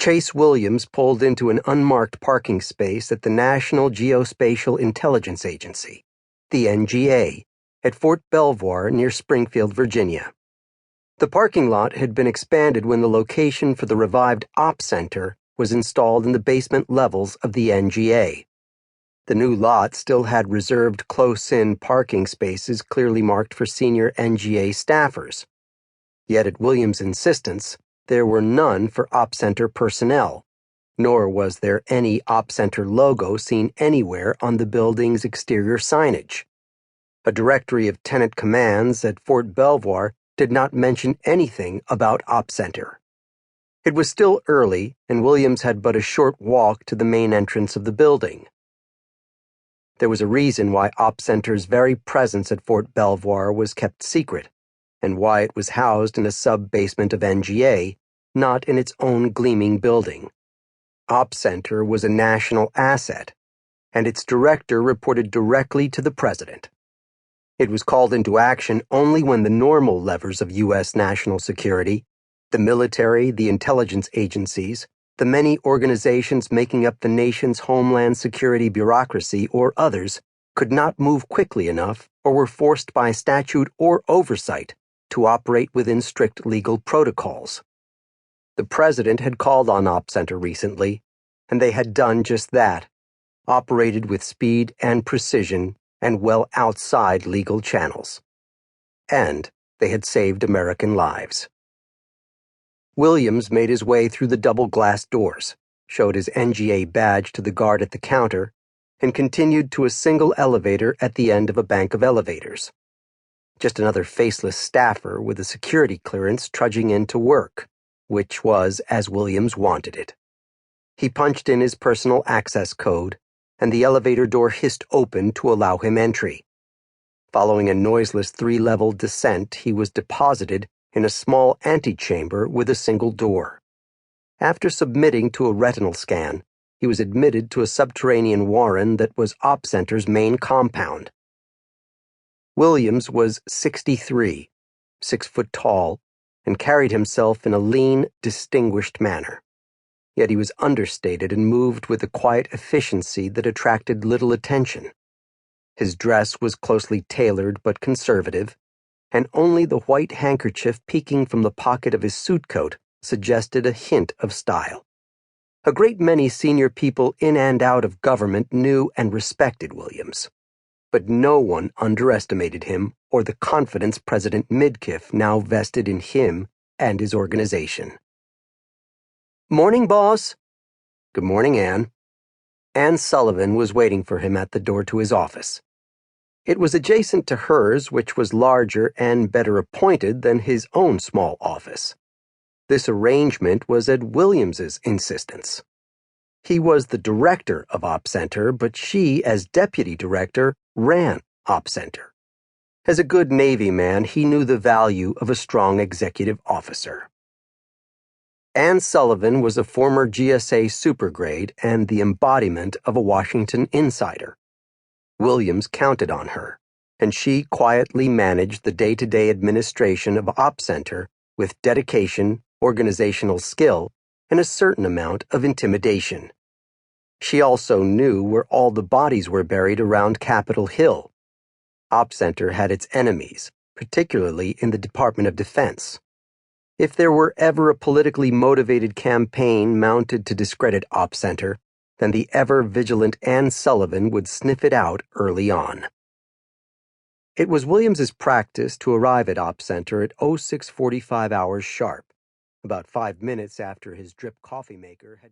Chase Williams pulled into an unmarked parking space at the National Geospatial Intelligence Agency, the NGA, at Fort Belvoir near Springfield, Virginia. The parking lot had been expanded when the location for the revived Op Center was installed in the basement levels of the NGA. The new lot still had reserved close-in parking spaces clearly marked for senior NGA staffers. Yet at Williams' insistence, there were none for Op Center personnel, nor was there any Op Center logo seen anywhere on the building's exterior signage. A directory of tenant commands at Fort Belvoir did not mention anything about Op Center. It was still early, and Williams had but a short walk to the main entrance of the building. There was a reason why Op Center's very presence at Fort Belvoir was kept secret, and why it was housed in a sub-basement of NGA, not in its own gleaming building. Op Center was a national asset, and its director reported directly to the president. It was called into action only when the normal levers of U.S. national security, the military, the intelligence agencies, the many organizations making up the nation's homeland security bureaucracy or others, could not move quickly enough or were forced by statute or oversight to operate within strict legal protocols. The president had called on Op Center recently, and they had done just that, operated with speed and precision and well outside legal channels. And they had saved American lives. Williams made his way through the double glass doors, showed his NGA badge to the guard at the counter, and continued to a single elevator at the end of a bank of elevators. Just another faceless staffer with a security clearance trudging in to work, which was as Williams wanted it. He punched in his personal access code, and the elevator door hissed open to allow him entry. Following a noiseless 3-level descent, he was deposited in a small antechamber with a single door. After submitting to a retinal scan, he was admitted to a subterranean warren that was Op Center's main compound. Williams was 63, 6 foot tall, and carried himself in a lean, distinguished manner. Yet he was understated and moved with a quiet efficiency that attracted little attention. His dress was closely tailored but conservative, and only the white handkerchief peeking from the pocket of his suit coat suggested a hint of style. A great many senior people in and out of government knew and respected Williams, but no one underestimated him or the confidence President Midkiff now vested in him and his organization. "Morning, boss." "Good morning, Anne." Anne Sullivan was waiting for him at the door to his office. It was adjacent to hers, which was larger and better appointed than his own small office. This arrangement was at Williams's insistence. He was the director of Op Center, but she, as deputy director, ran Op Center. As a good Navy man, he knew the value of a strong executive officer. Anne Sullivan was a former GSA supergrade and the embodiment of a Washington insider. Williams counted on her, and she quietly managed the day-to-day administration of Op Center with dedication, organizational skill, and a certain amount of intimidation. She also knew where all the bodies were buried around Capitol Hill. Op Center had its enemies, particularly in the Department of Defense. If there were ever a politically motivated campaign mounted to discredit Op Center, then the ever-vigilant Anne Sullivan would sniff it out early on. It was Williams's practice to arrive at Op Center at 0645 hours sharp, about 5 minutes after his drip coffee maker had